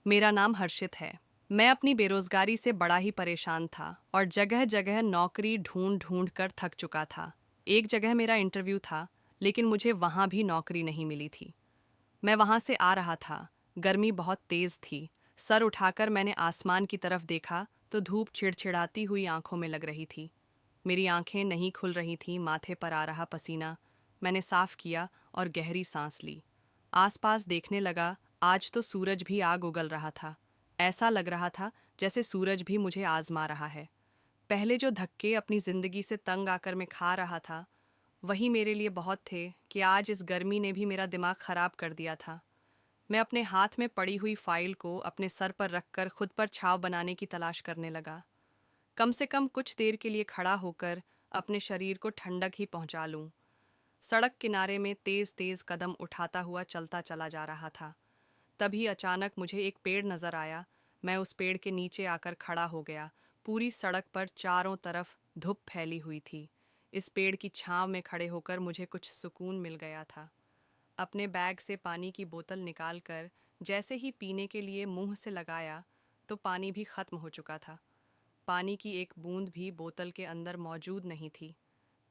मेरा नाम हर्षित है। मैं अपनी बेरोजगारी से बड़ा ही परेशान था और जगह जगह नौकरी ढूंढ ढूंढ कर थक चुका था। एक जगह मेरा इंटरव्यू था, लेकिन मुझे वहां भी नौकरी नहीं मिली थी। मैं वहां से आ रहा था। गर्मी बहुत तेज थी। सर उठाकर मैंने आसमान की तरफ देखा तो धूप चिड़चिड़ाती हुई आंखों में लग रही थी। मेरी आंखें नहीं खुल रही थीं, माथे पर आ रहा पसीना। मैंने साफ किया और गहरी सांस ली। आसपास देखने लगा। आज तो सूरज भी आग उगल रहा था। ऐसा लग रहा था जैसे सूरज भी मुझे आजमा रहा है। पहले जो धक्के अपनी जिंदगी से तंग आकर मैं खा रहा था, वही मेरे लिए बहुत थे कि आज इस गर्मी ने भी मेरा दिमाग खराब कर दिया था। मैं अपने हाथ में पड़ी हुई फाइल को अपने सर पर रखकर खुद पर छाव बनाने की तलाश करने लगा। कम से कम कुछ देर के लिए खड़ा होकर अपने शरीर को ठंडक ही पहुंचा लूं। सड़क किनारे में तेज तेज कदम उठाता हुआ चलता चला जा रहा था। तभी अचानक मुझे एक पेड़ नजर आया। मैं उस पेड़ के नीचे आकर खड़ा हो गया। पूरी सड़क पर चारों तरफ धूप फैली हुई थी। इस पेड़ की छांव में खड़े होकर मुझे कुछ सुकून मिल गया था। अपने बैग से पानी की बोतल निकालकर जैसे ही पीने के लिए मुंह से लगाया, तो पानी भी खत्म हो चुका था। पानी की एक बूंद भी बोतल के अंदर मौजूद नहीं थी।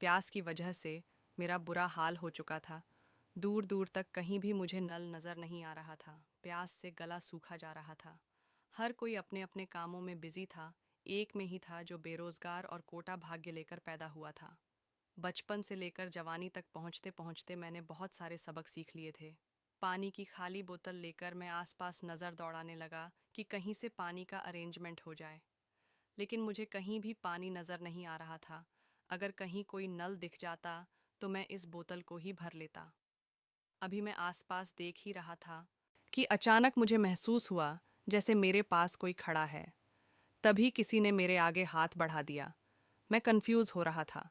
प्यास की वजह से मेरा बुरा हाल हो चुका था। दूर दूर तक कहीं भी मुझे नल नजर नहीं आ रहा था। प्यास से गला सूखा जा रहा था। हर कोई अपने अपने कामों में बिजी था। एक में ही था जो बेरोजगार और कोटा भाग्य लेकर पैदा हुआ था। बचपन से लेकर जवानी तक पहुंचते पहुंचते मैंने बहुत सारे सबक सीख लिए थे। पानी की खाली बोतल लेकर मैं आसपास नज़र दौड़ाने लगा कि कहीं से पानी का अरेंजमेंट हो जाए। लेकिन मुझे कहीं भी पानी नज़र नहीं आ रहा था। अगर कहीं कोई नल दिख जाता तो मैं इस बोतल को ही भर लेता। अभी मैं आसपास देख ही रहा था कि अचानक मुझे महसूस हुआ जैसे मेरे पास कोई खड़ा है। तभी किसी ने मेरे आगे हाथ बढ़ा दिया। मैं कंफ्यूज हो रहा था।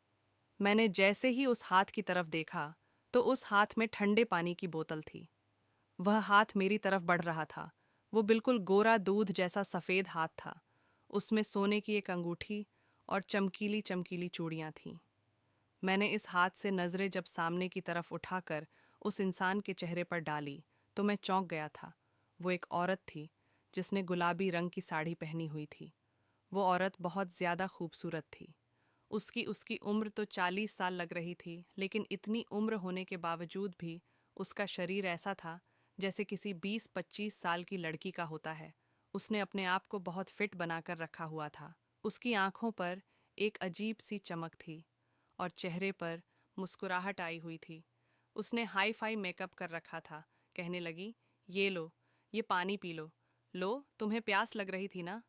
मैंने जैसे ही उस हाथ की तरफ देखा, तो उस हाथ में ठंडे पानी की बोतल थी। वह हाथ मेरी तरफ बढ़ रहा था। वो बिल्कुल गोरा दूध जैसा सफ़ेद हाथ था। उसमें सोने की एक अंगूठी और चमकीली चमकीली चूड़ियाँ थीं। मैंने इस हाथ से नज़रें जब सामने की तरफ उठाकर उस इंसान के चेहरे पर डाली, तो मैं चौंक गया था। वो एक औरत थी, जिसने गुलाबी रंग की साड़ी पहनी हुई थी। वो औरत बहुत ज़्यादा खूबसूरत थी। उसकी उसकी उम्र तो 40 साल लग रही थी, लेकिन इतनी उम्र होने के बावजूद भी उसका शरीर ऐसा था जैसे किसी 20-25 साल की लड़की का होता है। उसने अपने आप को बहुत फिट बनाकर रखा हुआ था। उसकी आंखों पर एक अजीब सी चमक थी और चेहरे पर मुस्कुराहट आई हुई थी। उसने हाई फाई मेकअप कर रखा था। कहने लगी, ये लो, ये पानी पी लो। लो, तुम्हें प्यास लग रही थी ना?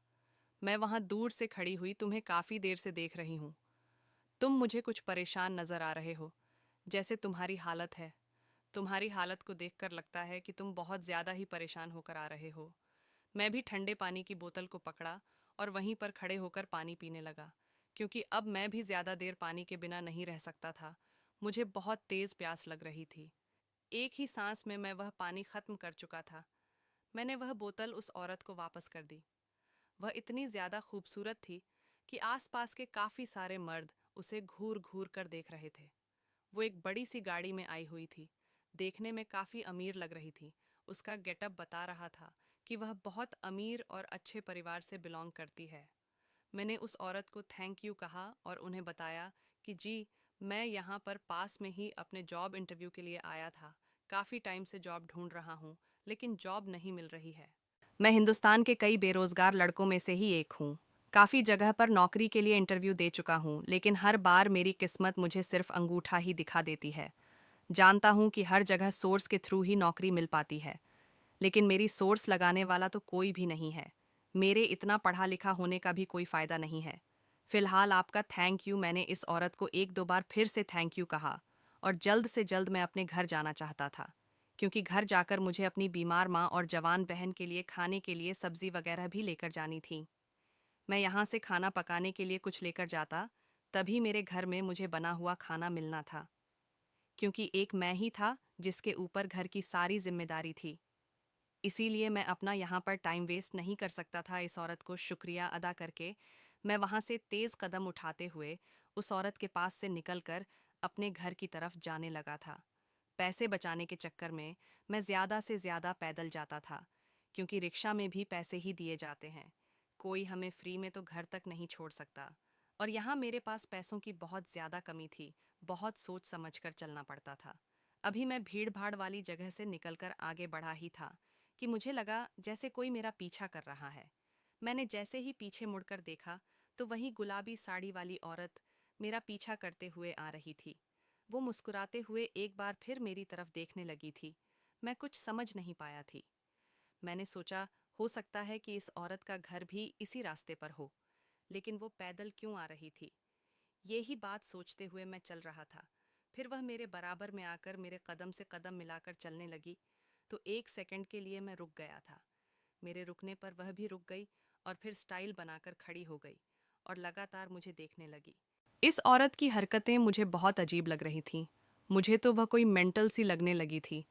मैं वहां दूर से खड़ी हुई तुम्हें काफी देर से देख रही हूँ। तुम मुझे कुछ परेशान नजर आ रहे हो, जैसे तुम्हारी हालत है। तुम्हारी हालत को देखकर लगता है कि तुम बहुत ज्यादा ही परेशान होकर आ रहे हो। मैं भी ठंडे पानी की बोतल को पकड़ा और वहीं पर खड़े होकर पानी पीने लगा, क्योंकि अब मैं भी ज्यादा देर पानी के बिना नहीं रह सकता था। मुझे बहुत तेज प्यास लग रही थी। एक ही सांस में मैं वह पानी खत्म कर चुका था। मैंने वह बोतल उस औरत को वापस कर दी। वह इतनी ज्यादा खूबसूरत थी कि आसपास के काफी सारे मर्द उसे घूर घूर कर देख रहे थे। वो एक बड़ी सी गाड़ी में आई हुई थी। देखने में काफी अमीर लग रही थी। उसका गेटअप बता रहा था कि वह बहुत अमीर और अच्छे परिवार से बिलोंग करती है। मैंने उस औरत को थैंक यू कहा और उन्हें बताया कि जी, मैं यहाँ पर पास में ही अपने जॉब इंटरव्यू के लिए आया था। काफ़ी टाइम से जॉब ढूंढ रहा हूँ, लेकिन जॉब नहीं मिल रही है। मैं हिंदुस्तान के कई बेरोजगार लड़कों में से ही एक हूँ। काफ़ी जगह पर नौकरी के लिए इंटरव्यू दे चुका हूँ, लेकिन हर बार मेरी किस्मत मुझे सिर्फ अंगूठा ही दिखा देती है। जानता हूँ कि हर जगह सोर्स के थ्रू ही नौकरी मिल पाती है, लेकिन मेरी सोर्स लगाने वाला तो कोई भी नहीं है। मेरे इतना पढ़ा लिखा होने का भी कोई फ़ायदा नहीं है। फिलहाल आपका थैंक यू। मैंने इस औरत को एक दो बार फिर से थैंक यू कहा और जल्द से जल्द मैं अपने घर जाना चाहता था, क्योंकि घर जाकर मुझे अपनी बीमार माँ और जवान बहन के लिए खाने के लिए सब्जी वगैरह भी लेकर जानी थी। मैं यहाँ से खाना पकाने के लिए कुछ लेकर जाता, तभी मेरे घर में मुझे बना हुआ खाना मिलना था, क्योंकि एक मैं ही था जिसके ऊपर घर की सारी जिम्मेदारी थी। इसीलिए मैं अपना यहाँ पर टाइम वेस्ट नहीं कर सकता था। इस औरत को शुक्रिया अदा करके मैं वहाँ से तेज कदम उठाते हुए उस औरत के पास से निकलकर अपने घर की तरफ जाने लगा था। पैसे बचाने के चक्कर में मैं ज़्यादा से ज़्यादा पैदल जाता था, क्योंकि रिक्शा में भी पैसे ही दिए जाते हैं। कोई हमें फ्री में तो घर तक नहीं छोड़ सकता। और यहाँ मेरे पास पैसों की बहुत ज़्यादा कमी थी, बहुत सोच समझ कर चलना पड़ता था। अभी मैं भीड़ भाड़ वाली जगह से निकलकर आगे बढ़ा ही था कि मुझे लगा जैसे कोई मेरा पीछा कर रहा है। मैंने जैसे ही पीछे मुड़कर देखा तो वही गुलाबी साड़ी वाली औरत मेरा पीछा करते हुए आ रही थी। वो मुस्कुराते हुए एक बार फिर मेरी तरफ देखने लगी थी। मैं कुछ समझ नहीं पाया थी। मैंने सोचा हो सकता है कि इस औरत का घर भी इसी रास्ते पर हो, लेकिन वो पैदल क्यों आ रही थी? ये ही बात सोचते हुए मैं चल रहा था। फिर वह मेरे बराबर में आकर मेरे कदम से कदम मिलाकर चलने लगी, तो एक सेकंड के लिए मैं रुक गया था। मेरे रुकने पर वह भी रुक गई और फिर स्टाइल बनाकर खड़ी हो गई और लगातार मुझे देखने लगी। इस औरत की हरकतें मुझे बहुत अजीब लग रही थीं। मुझे तो वह कोई मेंटल सी लगने लगी थी।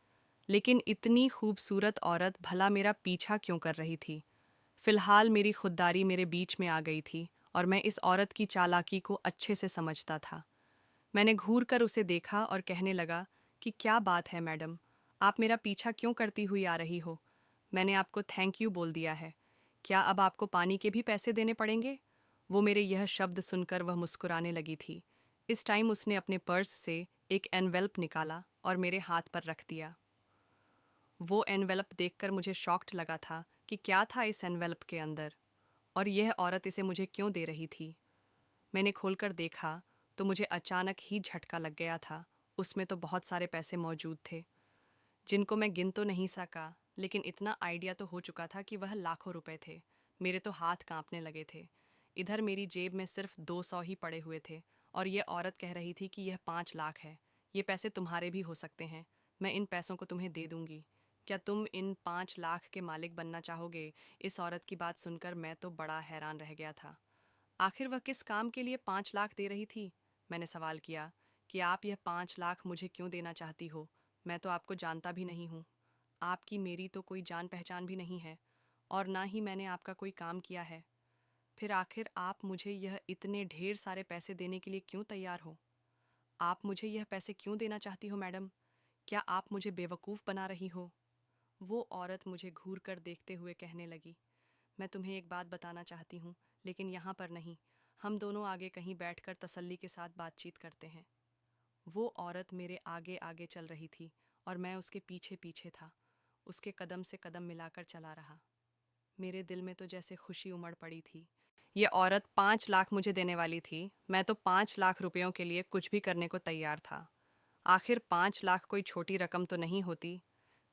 लेकिन इतनी खूबसूरत औरत भला मेरा पीछा क्यों कर रही थी? फिलहाल मेरी खुददारी मेरे बीच में आ गई थी और मैं इस औरत की चालाकी को अच्छे से समझता था। मैंने घूर कर उसे देखा और कहने लगा कि क्या बात है मैडम, आप मेरा पीछा क्यों करती हुई आ रही हो? मैंने आपको थैंक यू बोल दिया है। क्या अब आपको पानी के भी पैसे देने पड़ेंगे? वो मेरे यह शब्द सुनकर वह मुस्कुराने लगी थी। इस टाइम उसने अपने पर्स से एक एनवेल्प निकाला और मेरे हाथ पर रख दिया। वो एनवेलप देखकर मुझे शॉक्ड लगा था कि क्या था इस एनवेलप के अंदर, और यह औरत इसे मुझे क्यों दे रही थी। मैंने खोलकर देखा तो मुझे अचानक ही झटका लग गया था। उसमें तो बहुत सारे पैसे मौजूद थे, जिनको मैं गिन तो नहीं सका, लेकिन इतना आइडिया तो हो चुका था कि वह लाखों रुपए थे। मेरे तो हाथ कांपने लगे थे। इधर मेरी जेब में सिर्फ 200 ही पड़े हुए थे और यह औरत कह रही थी कि यह 5 लाख है। ये पैसे तुम्हारे भी हो सकते हैं, मैं इन पैसों को तुम्हें दे दूंगी। क्या तुम इन 5 लाख के मालिक बनना चाहोगे? इस औरत की बात सुनकर मैं तो बड़ा हैरान रह गया था। आखिर वह किस काम के लिए 5 लाख दे रही थी? मैंने सवाल किया कि आप यह 5 लाख मुझे क्यों देना चाहती हो? मैं तो आपको जानता भी नहीं हूँ। आपकी मेरी तो कोई जान पहचान भी नहीं है और ना ही मैंने आपका कोई काम किया है। फिर आखिर आप मुझे यह इतने ढेर सारे पैसे देने के लिए क्यों तैयार हो? आप मुझे यह पैसे क्यों देना चाहती हो मैडम? क्या आप मुझे बेवकूफ़ बना रही हो? वो औरत मुझे घूर कर देखते हुए कहने लगी, मैं तुम्हें एक बात बताना चाहती हूँ, लेकिन यहाँ पर नहीं। हम दोनों आगे कहीं बैठकर तसल्ली के साथ बातचीत करते हैं। वो औरत मेरे आगे आगे चल रही थी और मैं उसके पीछे पीछे था। उसके कदम से कदम मिलाकर चला रहा। मेरे दिल में तो जैसे खुशी उमड़ पड़ी थी। ये औरत 5 लाख मुझे देने वाली थी। मैं तो 5 लाख रुपयों के लिए कुछ भी करने को तैयार था। आखिर 5 लाख कोई छोटी रकम तो नहीं होती।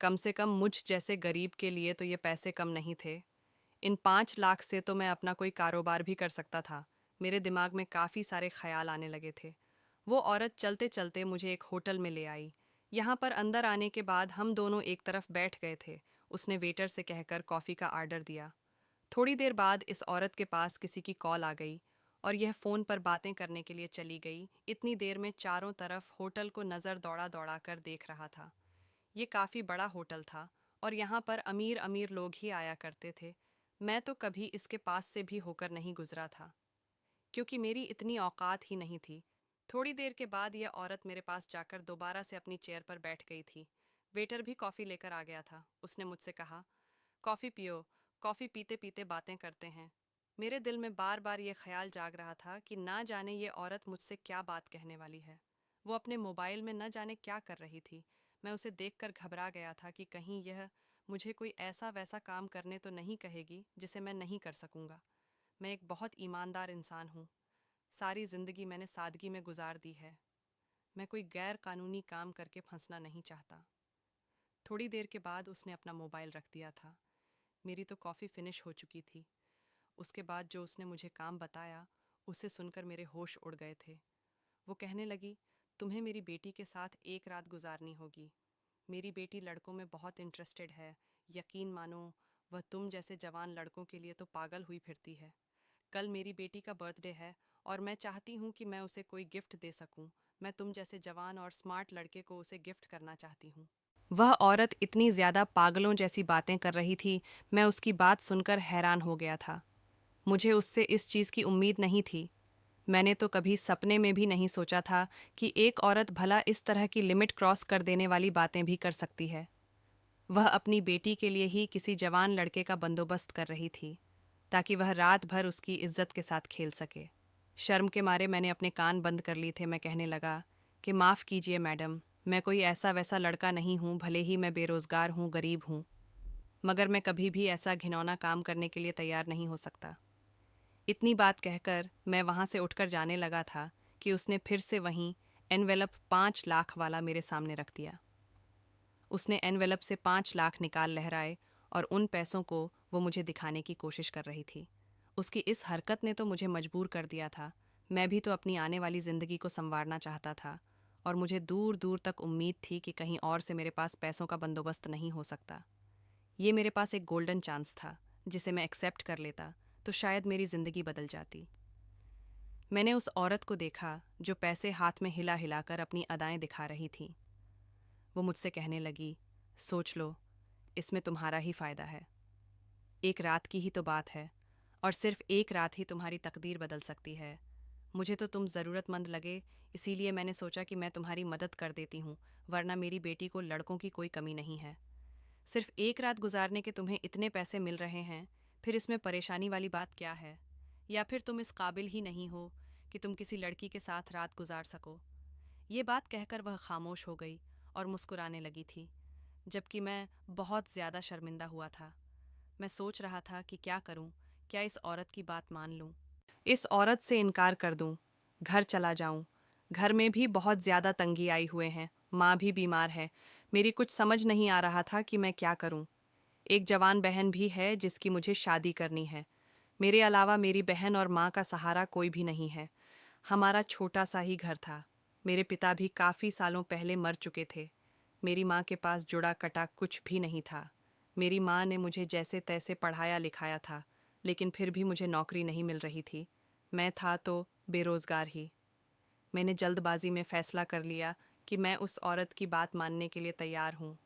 कम से कम मुझ जैसे गरीब के लिए तो ये पैसे कम नहीं थे। इन 5 लाख से तो मैं अपना कोई कारोबार भी कर सकता था। मेरे दिमाग में काफ़ी सारे ख्याल आने लगे थे। वो औरत चलते चलते मुझे एक होटल में ले आई। यहाँ पर अंदर आने के बाद हम दोनों एक तरफ बैठ गए थे। उसने वेटर से कहकर कॉफ़ी का आर्डर दिया। थोड़ी देर बाद इस औरत के पास किसी की कॉल आ गई और यह फ़ोन पर बातें करने के लिए चली गई। इतनी देर में चारों तरफ होटल को नज़र दौड़ा दौड़ा कर देख रहा था। ये काफ़ी बड़ा होटल था और यहाँ पर अमीर अमीर लोग ही आया करते थे। मैं तो कभी इसके पास से भी होकर नहीं गुजरा था, क्योंकि मेरी इतनी औकात ही नहीं थी। थोड़ी देर के बाद यह औरत मेरे पास जाकर दोबारा से अपनी चेयर पर बैठ गई थी। वेटर भी कॉफ़ी लेकर आ गया था। उसने मुझसे कहा, कॉफ़ी पियो। कॉफ़ी पीते पीते बातें करते हैं। मेरे दिल में बार बार ये ख्याल जाग रहा था कि ना जाने ये औरत मुझसे क्या बात कहने वाली है। वो अपने मोबाइल में न जाने क्या कर रही थी। मैं उसे देखकर घबरा गया था कि कहीं यह मुझे कोई ऐसा वैसा काम करने तो नहीं कहेगी जिसे मैं नहीं कर सकूंगा। मैं एक बहुत ईमानदार इंसान हूँ। सारी ज़िंदगी मैंने सादगी में गुजार दी है। मैं कोई गैर कानूनी काम करके फंसना नहीं चाहता। थोड़ी देर के बाद उसने अपना मोबाइल रख दिया था। मेरी तो कॉफ़ी फिनिश हो चुकी थी। उसके बाद जो उसने मुझे काम बताया, उसे सुनकर मेरे होश उड़ गए थे। वो कहने लगी, तुम्हें मेरी बेटी के साथ एक रात गुजारनी होगी। मेरी बेटी लड़कों में बहुत इंटरेस्टेड है। यकीन मानो, वह तुम जैसे जवान लड़कों के लिए तो पागल हुई फिरती है। कल मेरी बेटी का बर्थडे है और मैं चाहती हूँ कि मैं उसे कोई गिफ्ट दे सकूँ। मैं तुम जैसे जवान और स्मार्ट लड़के को उसे गिफ्ट करना चाहती हूँ। वह औरत इतनी ज़्यादा पागलों जैसी बातें कर रही थी। मैं उसकी बात सुनकर हैरान हो गया था। मुझे उससे इस चीज़ की उम्मीद नहीं थी। मैंने तो कभी सपने में भी नहीं सोचा था कि एक औरत भला इस तरह की लिमिट क्रॉस कर देने वाली बातें भी कर सकती है। वह अपनी बेटी के लिए ही किसी जवान लड़के का बंदोबस्त कर रही थी ताकि वह रात भर उसकी इज्जत के साथ खेल सके। शर्म के मारे मैंने अपने कान बंद कर लिए थे। मैं कहने लगा कि माफ़ कीजिए मैडम, मैं कोई ऐसा वैसा लड़का नहीं हूँ, भले ही मैं बेरोज़गार हूँ, गरीब हूँ, मगर मैं कभी भी ऐसा घिनौना काम करने के लिए तैयार नहीं हो सकता। इतनी बात कहकर मैं वहाँ से उठकर जाने लगा था कि उसने फिर से वहीं एनवेलप 5 लाख वाला मेरे सामने रख दिया। उसने एनवेलप से 5 लाख निकाल लहराए और उन पैसों को वो मुझे दिखाने की कोशिश कर रही थी। उसकी इस हरकत ने तो मुझे मजबूर कर दिया था। मैं भी तो अपनी आने वाली ज़िंदगी को संवारना चाहता था और मुझे दूर दूर तक उम्मीद थी कि कहीं और से मेरे पास पैसों का बंदोबस्त नहीं हो सकता। ये मेरे पास एक गोल्डन चांस था, जिसे मैं एक्सेप्ट कर लेता तो शायद मेरी ज़िंदगी बदल जाती। मैंने उस औरत को देखा जो पैसे हाथ में हिला हिलाकर अपनी अदाएं दिखा रही थी। वो मुझसे कहने लगी, सोच लो, इसमें तुम्हारा ही फ़ायदा है। एक रात की ही तो बात है और सिर्फ एक रात ही तुम्हारी तकदीर बदल सकती है। मुझे तो तुम ज़रूरतमंद लगे, इसीलिए मैंने सोचा कि मैं तुम्हारी मदद कर देती हूँ, वरना मेरी बेटी को लड़कों की कोई कमी नहीं है। सिर्फ एक रात गुजारने के तुम्हें इतने पैसे मिल रहे हैं, फिर इसमें परेशानी वाली बात क्या है? या फिर तुम इस काबिल ही नहीं हो कि तुम किसी लड़की के साथ रात गुजार सको? ये बात कहकर वह खामोश हो गई और मुस्कुराने लगी थी, जबकि मैं बहुत ज़्यादा शर्मिंदा हुआ था। मैं सोच रहा था कि क्या करूं, क्या इस औरत की बात मान लूं, इस औरत से इनकार कर दूं, घर चला जाऊं। घर में भी बहुत ज़्यादा तंगी आई हुए हैं, माँ भी बीमार है। मेरी कुछ समझ नहीं आ रहा था कि मैं क्या करूं। एक जवान बहन भी है जिसकी मुझे शादी करनी है। मेरे अलावा मेरी बहन और माँ का सहारा कोई भी नहीं है। हमारा छोटा सा ही घर था। मेरे पिता भी काफ़ी सालों पहले मर चुके थे। मेरी माँ के पास जुड़ा कटा कुछ भी नहीं था। मेरी माँ ने मुझे जैसे तैसे पढ़ाया लिखाया था, लेकिन फिर भी मुझे नौकरी नहीं मिल रही थी। मैं था तो बेरोज़गार ही। मैंने जल्दबाजी में फ़ैसला कर लिया कि मैं उस औरत की बात मानने के लिए तैयार हूँ।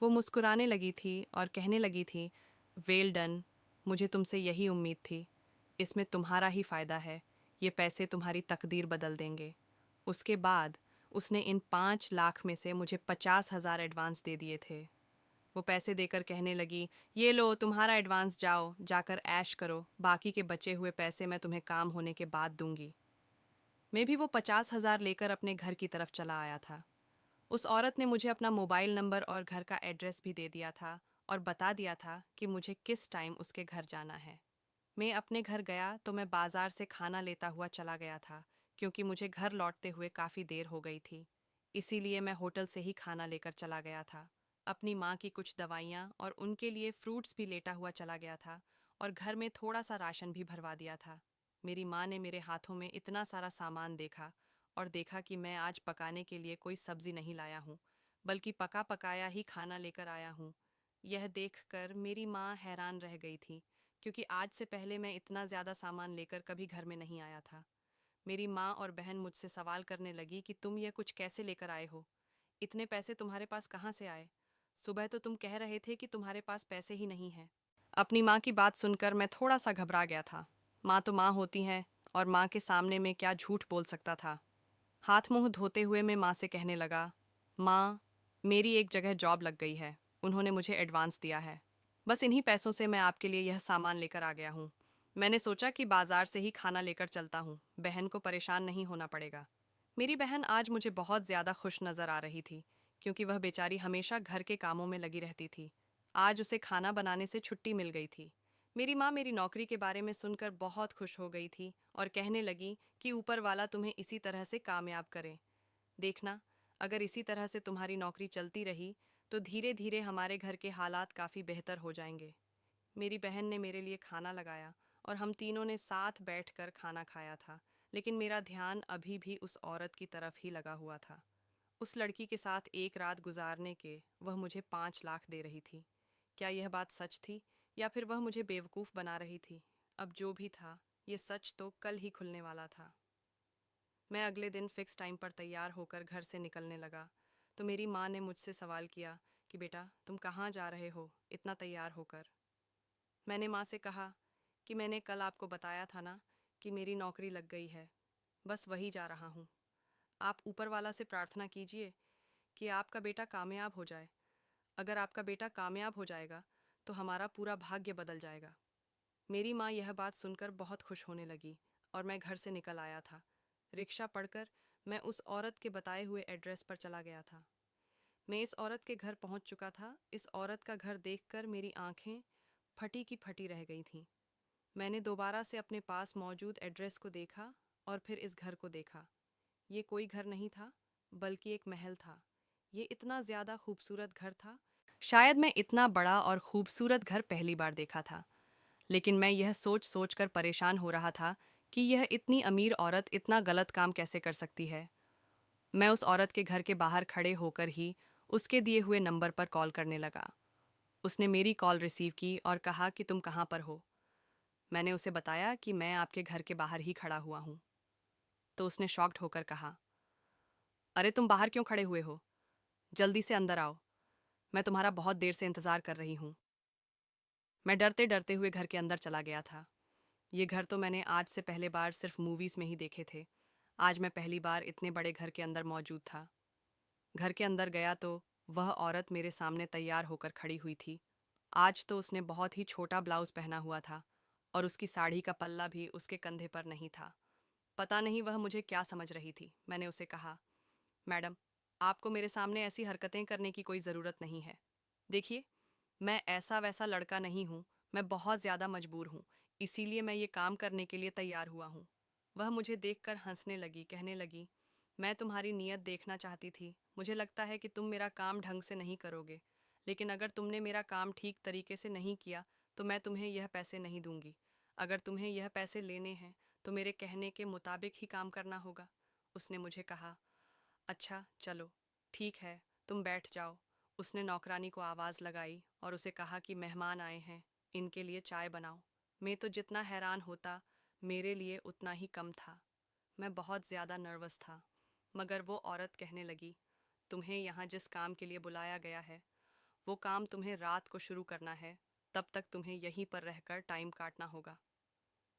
वो मुस्कुराने लगी थी और कहने लगी थी, वेल डन, मुझे तुमसे यही उम्मीद थी। इसमें तुम्हारा ही फ़ायदा है। ये पैसे तुम्हारी तकदीर बदल देंगे। उसके बाद उसने इन 5 लाख में से मुझे 50,000 एडवांस दे दिए थे। वो पैसे देकर कहने लगी, ये लो तुम्हारा एडवांस, जाओ जाकर ऐश करो, बाकी के बचे हुए पैसे मैं तुम्हें काम होने के बाद दूंगी। मैं भी वो 50,000 लेकर अपने घर की तरफ चला आया था। उस औरत ने मुझे अपना मोबाइल नंबर और घर का एड्रेस भी दे दिया था और बता दिया था कि मुझे किस टाइम उसके घर जाना है। मैं अपने घर गया तो मैं बाजार से खाना लेता हुआ चला गया था, क्योंकि मुझे घर लौटते हुए काफ़ी देर हो गई थी। इसीलिए मैं होटल से ही खाना लेकर चला गया था। अपनी माँ की कुछ दवाइयाँ और उनके लिए फ्रूट्स भी लेटा हुआ चला गया था और घर में थोड़ा सा राशन भी भरवा दिया था। मेरी माँ ने मेरे हाथों में इतना सारा सामान देखा और देखा कि मैं आज पकाने के लिए कोई सब्जी नहीं लाया हूँ, बल्कि पका पकाया ही खाना लेकर आया हूँ। यह देखकर मेरी माँ हैरान रह गई थी, क्योंकि आज से पहले मैं इतना ज़्यादा सामान लेकर कभी घर में नहीं आया था। मेरी माँ और बहन मुझसे सवाल करने लगी कि तुम ये कुछ कैसे लेकर आए हो? इतने पैसे तुम्हारे पास कहाँ से आए? सुबह तो तुम कह रहे थे कि तुम्हारे पास पैसे ही नहीं हैं। अपनी माँ की बात सुनकर मैं थोड़ा सा घबरा गया था। माँ तो माँ होती हैं और माँ के सामने मैं क्या झूठ बोल सकता था। हाथ मुंह धोते हुए मैं माँ से कहने लगा, माँ, मेरी एक जगह जॉब लग गई है, उन्होंने मुझे एडवांस दिया है। बस इन्हीं पैसों से मैं आपके लिए यह सामान लेकर आ गया हूँ। मैंने सोचा कि बाजार से ही खाना लेकर चलता हूँ, बहन को परेशान नहीं होना पड़ेगा। मेरी बहन आज मुझे बहुत ज़्यादा खुश नज़र आ रही थी, क्योंकि वह बेचारी हमेशा घर के कामों में लगी रहती थी। आज उसे खाना बनाने से छुट्टी मिल गई थी। मेरी माँ मेरी नौकरी के बारे में सुनकर बहुत खुश हो गई थी और कहने लगी कि ऊपर वाला तुम्हें इसी तरह से कामयाब करे। देखना, अगर इसी तरह से तुम्हारी नौकरी चलती रही तो धीरे धीरे हमारे घर के हालात काफ़ी बेहतर हो जाएंगे। मेरी बहन ने मेरे लिए खाना लगाया और हम तीनों ने साथ बैठकर खाना खाया था, लेकिन मेरा ध्यान अभी भी उस औरत की तरफ ही लगा हुआ था। उस लड़की के साथ एक रात गुजारने के वह मुझे 5 लाख दे रही थी। क्या यह बात सच थी या फिर वह मुझे बेवकूफ़ बना रही थी? अब जो भी था, ये सच तो कल ही खुलने वाला था। मैं अगले दिन फिक्स टाइम पर तैयार होकर घर से निकलने लगा तो मेरी माँ ने मुझसे सवाल किया कि बेटा, तुम कहाँ जा रहे हो इतना तैयार होकर? मैंने माँ से कहा कि मैंने कल आपको बताया था ना कि मेरी नौकरी लग गई है, बस वही जा रहा हूँ। आप ऊपर वाला से प्रार्थना कीजिए कि आपका बेटा कामयाब हो जाए। अगर आपका बेटा कामयाब हो जाएगा तो हमारा पूरा भाग्य बदल जाएगा। मेरी माँ यह बात सुनकर बहुत खुश होने लगी और मैं घर से निकल आया था। रिक्शा पकड़कर मैं उस औरत के बताए हुए एड्रेस पर चला गया था। मैं इस औरत के घर पहुंच चुका था। इस औरत का घर देखकर मेरी आंखें फटी की फटी रह गई थीं। मैंने दोबारा से अपने पास मौजूद एड्रेस को देखा और फिर इस घर को देखा। ये कोई घर नहीं था, बल्कि एक महल था। ये इतना ज़्यादा खूबसूरत घर था, शायद मैं इतना बड़ा और खूबसूरत घर पहली बार देखा था। लेकिन मैं यह सोच सोच कर परेशान हो रहा था कि यह इतनी अमीर औरत इतना गलत काम कैसे कर सकती है। मैं उस औरत के घर के बाहर खड़े होकर ही उसके दिए हुए नंबर पर कॉल करने लगा। उसने मेरी कॉल रिसीव की और कहा कि तुम कहाँ पर हो। मैंने उसे बताया कि मैं आपके घर के बाहर ही खड़ा हुआ हूँ। तो उसने शॉक्ड होकर कहा, अरे तुम बाहर क्यों खड़े हुए हो? जल्दी से अंदर आओ, मैं तुम्हारा बहुत देर से इंतज़ार कर रही हूँ। मैं डरते डरते हुए घर के अंदर चला गया था। ये घर तो मैंने आज से पहले बार सिर्फ मूवीज़ में ही देखे थे। आज मैं पहली बार इतने बड़े घर के अंदर मौजूद था। घर के अंदर गया तो वह औरत मेरे सामने तैयार होकर खड़ी हुई थी। आज तो उसने बहुत ही छोटा ब्लाउज़ पहना हुआ था और उसकी साड़ी का पल्ला भी उसके कंधे पर नहीं था। पता नहीं वह मुझे क्या समझ रही थी। मैंने उसे कहा, मैडम, आपको मेरे सामने ऐसी हरकतें करने की कोई ज़रूरत नहीं है। देखिए, मैं ऐसा वैसा लड़का नहीं हूँ, मैं बहुत ज़्यादा मजबूर हूँ, इसीलिए मैं ये काम करने के लिए तैयार हुआ हूँ। वह मुझे देखकर हंसने लगी, कहने लगी, मैं तुम्हारी नीयत देखना चाहती थी। मुझे लगता है कि तुम मेरा काम ढंग से नहीं करोगे, लेकिन अगर तुमने मेरा काम ठीक तरीके से नहीं किया तो मैं तुम्हें यह पैसे नहीं दूंगी। अगर तुम्हें यह पैसे लेने हैं तो मेरे कहने के मुताबिक ही काम करना होगा। उसने मुझे कहा, अच्छा चलो, ठीक है, तुम बैठ जाओ। उसने नौकरानी को आवाज़ लगाई और उसे कहा कि मेहमान आए हैं, इनके लिए चाय बनाओ। मैं तो जितना हैरान होता, मेरे लिए उतना ही कम था। मैं बहुत ज़्यादा नर्वस था। मगर वो औरत कहने लगी, तुम्हें यहाँ जिस काम के लिए बुलाया गया है, वो काम तुम्हें रात को शुरू करना है। तब तक तुम्हें यहीं पर रहकर टाइम काटना होगा।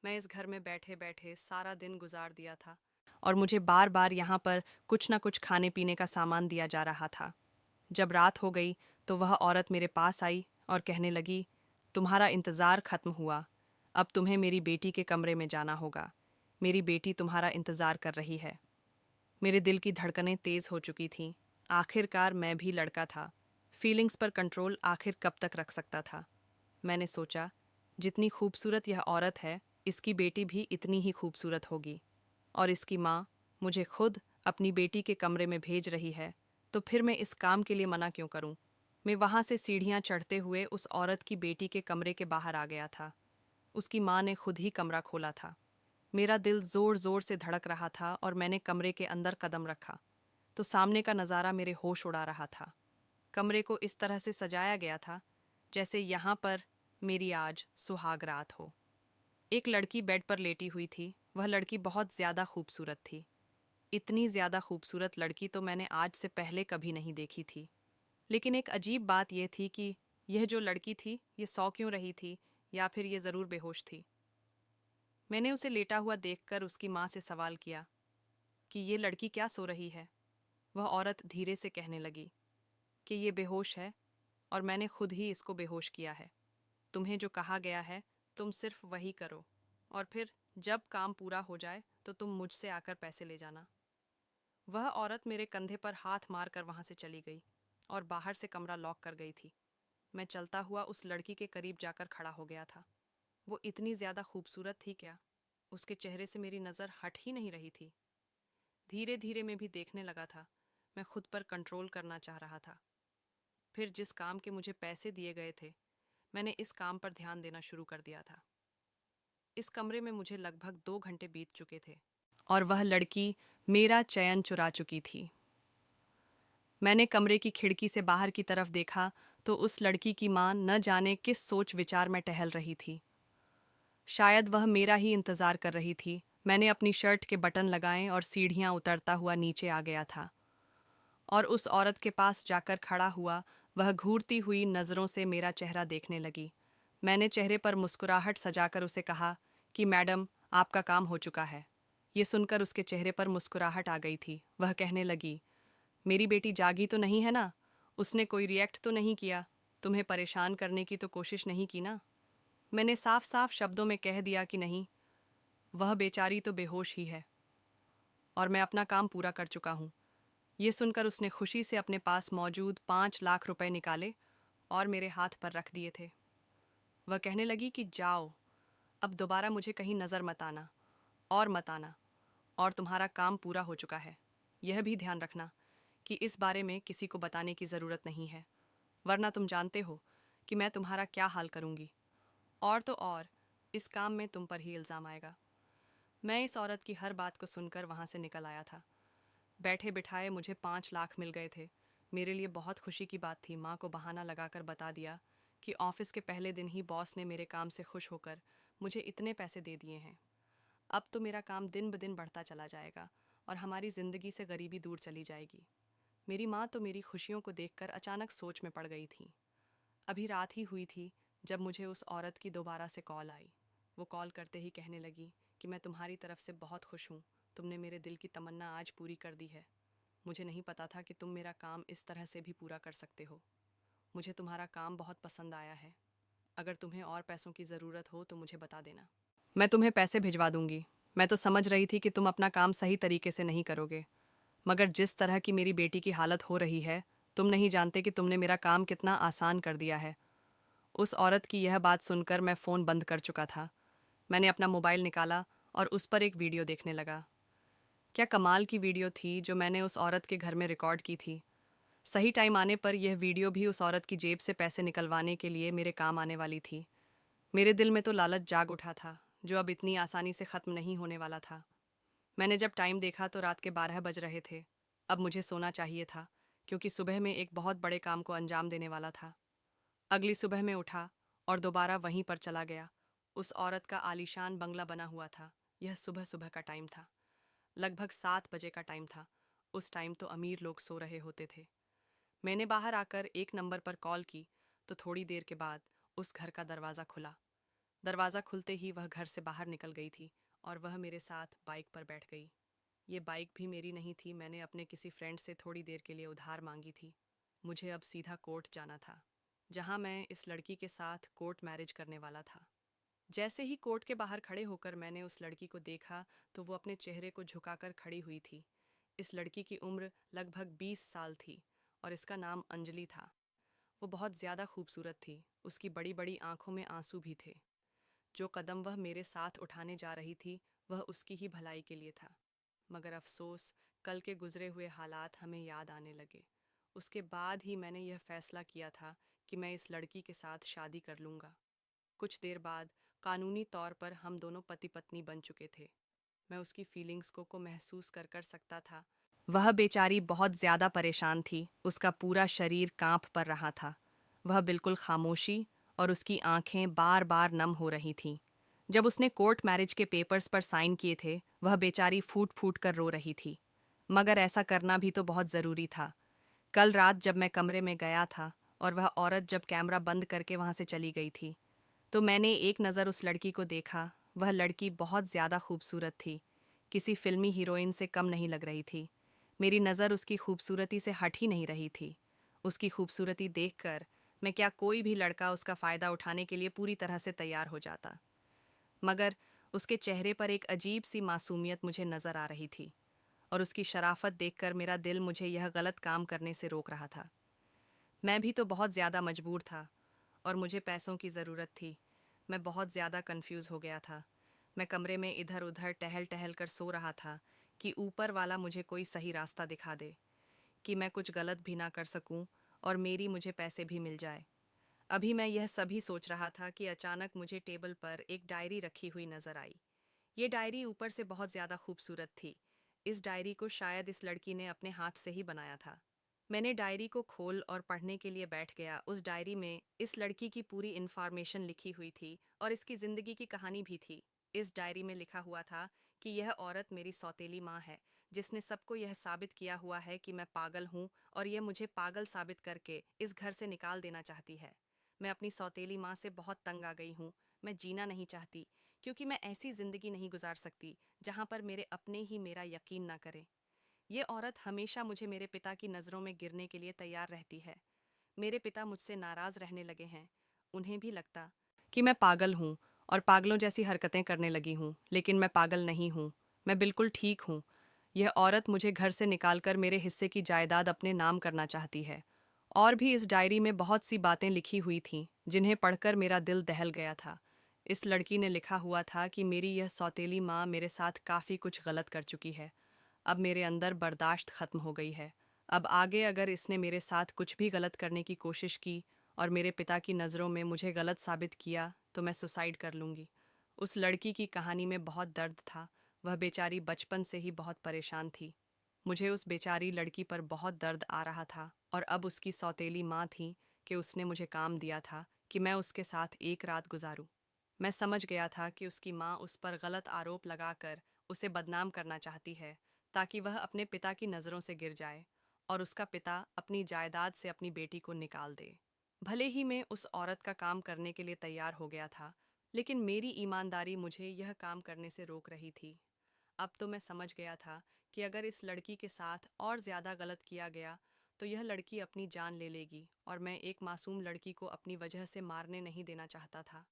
मैं इस घर में बैठे बैठे सारा दिन गुजार दिया था और मुझे बार बार यहाँ पर कुछ ना कुछ खाने पीने का सामान दिया जा रहा था। जब रात हो गई तो वह औरत मेरे पास आई और कहने लगी, तुम्हारा इंतज़ार ख़त्म हुआ, अब तुम्हें मेरी बेटी के कमरे में जाना होगा। मेरी बेटी तुम्हारा इंतज़ार कर रही है। मेरे दिल की धड़कनें तेज़ हो चुकी थीं। आखिरकार मैं भी लड़का था। फीलिंग्स पर कंट्रोल आखिर कब तक रख सकता था। मैंने सोचा, जितनी खूबसूरत यह औरत है, इसकी बेटी भी इतनी ही खूबसूरत होगी। और इसकी माँ मुझे खुद अपनी बेटी के कमरे में भेज रही है, तो फिर मैं इस काम के लिए मना क्यों करूं? मैं वहाँ से सीढ़ियाँ चढ़ते हुए उस औरत की बेटी के कमरे के बाहर आ गया था। उसकी माँ ने खुद ही कमरा खोला था। मेरा दिल ज़ोर ज़ोर से धड़क रहा था और मैंने कमरे के अंदर कदम रखा तो सामने का नज़ारा मेरे होश उड़ा रहा था। कमरे को इस तरह से सजाया गया था जैसे यहाँ पर मेरी आज सुहाग रात हो। एक लड़की बेड पर लेटी हुई थी। वह लड़की बहुत ज़्यादा खूबसूरत थी। इतनी ज़्यादा खूबसूरत लड़की तो मैंने आज से पहले कभी नहीं देखी थी। लेकिन एक अजीब बात यह थी कि यह जो लड़की थी, ये सौ क्यों रही थी, या फिर ये ज़रूर बेहोश थी। मैंने उसे लेटा हुआ देखकर उसकी माँ से सवाल किया कि ये लड़की क्या सो रही है। वह औरत धीरे से कहने लगी कि ये बेहोश है और मैंने खुद ही इसको बेहोश किया है। तुम्हें जो कहा गया है तुम सिर्फ वही करो और फिर जब काम पूरा हो जाए तो तुम मुझसे आकर पैसे ले जाना। वह औरत मेरे कंधे पर हाथ मारकर वहां से चली गई और बाहर से कमरा लॉक कर गई थी। मैं चलता हुआ उस लड़की के करीब जाकर खड़ा हो गया था। वो इतनी ज़्यादा खूबसूरत थी क्या? उसके चेहरे से मेरी नज़र हट ही नहीं रही थी। धीरे धीरे मैं भी देखने लगा था। मैं खुद पर कंट्रोल करना चाह रहा था। फिर जिस काम के मुझे पैसे दिए गए थे, मैंने इस काम पर ध्यान देना शुरू कर दिया था। इस कमरे में मुझे लगभग 2 घंटे बीत चुके थे और वह लड़की मेरा चयन चुरा चुकी थी। मैंने कमरे की खिड़की से बाहर की तरफ देखा तो उस लड़की की माँ न जाने किस सोच विचार में टहल रही थी। शायद वह मेरा ही इंतज़ार कर रही थी। मैंने अपनी शर्ट के बटन लगाए और सीढ़ियाँ उतरता हुआ नीचे आ गया था और उस औरत के पास जाकर खड़ा हुआ। वह घूरती हुई नज़रों से मेरा चेहरा देखने लगी। मैंने चेहरे पर मुस्कुराहट सजाकर उसे कहा कि मैडम, आपका काम हो चुका है। ये सुनकर उसके चेहरे पर मुस्कुराहट आ गई थी। वह कहने लगी, मेरी बेटी जागी तो नहीं है ना? उसने कोई रिएक्ट तो नहीं किया, तुम्हें परेशान करने की तो कोशिश नहीं की ना? मैंने साफ साफ शब्दों में कह दिया कि नहीं, वह बेचारी तो बेहोश ही है और मैं अपना काम पूरा कर चुका हूँ। ये सुनकर उसने खुशी से अपने पास मौजूद 5 लाख रुपए निकाले और मेरे हाथ पर रख दिए थे। वह कहने लगी कि जाओ, अब दोबारा मुझे कहीं नज़र मत आना और मत आना, और तुम्हारा काम पूरा हो चुका है। यह भी ध्यान रखना कि इस बारे में किसी को बताने की ज़रूरत नहीं है, वरना तुम जानते हो कि मैं तुम्हारा क्या हाल करूँगी। और तो और, इस काम में तुम पर ही इल्ज़ाम आएगा। मैं इस औरत की हर बात को सुनकर वहाँ से निकल आया था। बैठे बिठाए मुझे 5 लाख मिल गए थे। मेरे लिए बहुत खुशी की बात थी। माँ को बहाना लगाकर बता दिया कि ऑफिस के पहले दिन ही बॉस ने मेरे काम से खुश होकर मुझे इतने पैसे दे दिए हैं। अब तो मेरा काम दिन ब दिन बढ़ता चला जाएगा और हमारी ज़िंदगी से गरीबी दूर चली जाएगी। मेरी माँ तो मेरी खुशियों को देखकर अचानक सोच में पड़ गई थी। अभी रात ही हुई थी जब मुझे उस औरत की दोबारा से कॉल आई। वो कॉल करते ही कहने लगी कि मैं तुम्हारी तरफ से बहुत खुश हूँ, तुमने मेरे दिल की तमन्ना आज पूरी कर दी है। मुझे नहीं पता था कि तुम मेरा काम इस तरह से भी पूरा कर सकते हो। मुझे तुम्हारा काम बहुत पसंद आया है। अगर तुम्हें और पैसों की ज़रूरत हो तो मुझे बता देना, मैं तुम्हें पैसे भिजवा दूंगी। मैं तो समझ रही थी कि तुम अपना काम सही तरीके से नहीं करोगे, मगर जिस तरह की मेरी बेटी की हालत हो रही है, तुम नहीं जानते कि तुमने मेरा काम कितना आसान कर दिया है। उस औरत की यह बात सुनकर मैं फ़ोन बंद कर चुका था। मैंने अपना मोबाइल निकाला और उस पर एक वीडियो देखने लगा। क्या कमाल की वीडियो थी जो मैंने उस औरत के घर में रिकॉर्ड की थी। सही टाइम आने पर यह वीडियो भी उस औरत की जेब से पैसे निकलवाने के लिए मेरे काम आने वाली थी। मेरे दिल में तो लालच जाग उठा था, जो अब इतनी आसानी से ख़त्म नहीं होने वाला था। मैंने जब टाइम देखा तो रात के 12 बज रहे थे। अब मुझे सोना चाहिए था, क्योंकि सुबह में एक बहुत बड़े काम को अंजाम देने वाला था। अगली सुबह में उठा और दोबारा वहीं पर चला गया। उस औरत का आलीशान बंगला बना हुआ था। यह सुबह सुबह का टाइम था, लगभग 7 बजे का टाइम था। उस टाइम तो अमीर लोग सो रहे होते थे। मैंने बाहर आकर एक नंबर पर कॉल की तो थोड़ी देर के बाद उस घर का दरवाज़ा खुला। दरवाज़ा खुलते ही वह घर से बाहर निकल गई थी और वह मेरे साथ बाइक पर बैठ गई। ये बाइक भी मेरी नहीं थी, मैंने अपने किसी फ्रेंड से थोड़ी देर के लिए उधार मांगी थी। मुझे अब सीधा कोर्ट जाना था, जहाँ मैं इस लड़की के साथ कोर्ट मैरिज करने वाला था। जैसे ही कोर्ट के बाहर खड़े होकर मैंने उस लड़की को देखा तो वो अपने चेहरे को झुकाकर खड़ी हुई थी। इस लड़की की उम्र लगभग 20 साल थी और इसका नाम अंजलि था। वो बहुत ज़्यादा खूबसूरत थी, उसकी बड़ी बड़ी आंखों में आंसू भी थे। जो कदम वह मेरे साथ उठाने जा रही थी वह उसकी ही भलाई के लिए था। मगर अफसोस, कल के गुजरे हुए हालात हमें याद आने लगे। उसके बाद ही मैंने यह फैसला किया था कि मैं इस लड़की के साथ शादी कर लूँगा। कुछ देर बाद कानूनी तौर पर हम दोनों पति पत्नी बन चुके थे। मैं उसकी फीलिंग्स को महसूस कर सकता था। वह बेचारी बहुत ज़्यादा परेशान थी, उसका पूरा शरीर कांप पर रहा था। वह बिल्कुल खामोशी और उसकी आंखें बार बार नम हो रही थीं। जब उसने कोर्ट मैरिज के पेपर्स पर साइन किए थे, वह बेचारी फूट फूट कर रो रही थी। मगर ऐसा करना भी तो बहुत ज़रूरी था। कल रात जब मैं कमरे में गया था और वह औरत जब कैमरा बंद करके वहाँ से चली गई थी, तो मैंने एक नज़र उस लड़की को देखा। वह लड़की बहुत ज़्यादा खूबसूरत थी, किसी फिल्मी हीरोइन से कम नहीं लग रही थी। मेरी नज़र उसकी खूबसूरती से हट ही नहीं रही थी। उसकी खूबसूरती देखकर मैं क्या कोई भी लड़का उसका फ़ायदा उठाने के लिए पूरी तरह से तैयार हो जाता। मगर उसके चेहरे पर एक अजीब सी मासूमियत मुझे नज़र आ रही थी और उसकी शराफत देखकर मेरा दिल मुझे यह गलत काम करने से रोक रहा था। मैं भी तो बहुत ज़्यादा मजबूर था और मुझे पैसों की ज़रूरत थी। मैं बहुत ज़्यादा कंफ्यूज हो गया था। मैं कमरे में इधर उधर टहल टहल कर सो रहा था कि ऊपर वाला मुझे कोई सही रास्ता दिखा दे, कि मैं कुछ गलत भी ना कर सकूं और मेरी मुझे पैसे भी मिल जाए। अभी मैं यह सभी सोच रहा था कि अचानक मुझे टेबल पर एक डायरी रखी हुई नज़र आई। ये डायरी ऊपर से बहुत ज़्यादा खूबसूरत थी। इस डायरी को शायद इस लड़की ने अपने हाथ से ही बनाया था। मैंने डायरी को खोल और पढ़ने के लिए बैठ गया। उस डायरी में इस लड़की की पूरी इन्फॉर्मेशन लिखी हुई थी और इसकी ज़िंदगी की कहानी भी थी। इस डायरी में लिखा हुआ था कि यह औरत मेरी सौतेली माँ है, जिसने सबको यह साबित किया हुआ है कि मैं पागल हूँ और यह मुझे पागल साबित करके इस घर से निकाल देना चाहती है। मैं अपनी सौतेली माँ से बहुत तंग आ गई हूँ। मैं जीना नहीं चाहती, क्योंकि मैं ऐसी ज़िंदगी नहीं गुजार सकती जहाँ पर मेरे अपने ही मेरा यकीन ना करें। ये औरत हमेशा मुझे मेरे पिता की नज़रों में गिरने के लिए तैयार रहती है। मेरे पिता मुझसे नाराज़ रहने लगे हैं। उन्हें भी लगता कि मैं पागल हूँ और पागलों जैसी हरकतें करने लगी हूँ, लेकिन मैं पागल नहीं हूँ। मैं बिल्कुल ठीक हूँ। यह औरत मुझे घर से निकालकर मेरे हिस्से की जायदाद अपने नाम करना चाहती है। और भी इस डायरी में बहुत सी बातें लिखी हुई थीं, जिन्हें पढ़कर मेरा दिल दहल गया था। इस लड़की ने लिखा हुआ था कि मेरी यह सौतेली माँ मेरे साथ काफ़ी कुछ गलत कर चुकी है। अब मेरे अंदर बर्दाश्त खत्म हो गई है। अब आगे अगर इसने मेरे साथ कुछ भी गलत करने की कोशिश की और मेरे पिता की नज़रों में मुझे गलत साबित किया तो मैं सुसाइड कर लूँगी। उस लड़की की कहानी में बहुत दर्द था। वह बेचारी बचपन से ही बहुत परेशान थी। मुझे उस बेचारी लड़की पर बहुत दर्द आ रहा था और अब उसकी सौतेली माँ थी कि उसने मुझे काम दिया था कि मैं उसके साथ एक रात गुजारूं। मैं समझ गया था कि उसकी माँ उस पर गलत आरोप लगाकर उसे बदनाम करना चाहती है, ताकि वह अपने पिता की नज़रों से गिर जाए और उसका पिता अपनी जायदाद से अपनी बेटी को निकाल दे। भले ही मैं उस औरत का काम करने के लिए तैयार हो गया था, लेकिन मेरी ईमानदारी मुझे यह काम करने से रोक रही थी। अब तो मैं समझ गया था कि अगर इस लड़की के साथ और ज़्यादा गलत किया गया तो यह लड़की अपनी जान ले लेगी, और मैं एक मासूम लड़की को अपनी वजह से मारने नहीं देना चाहता था।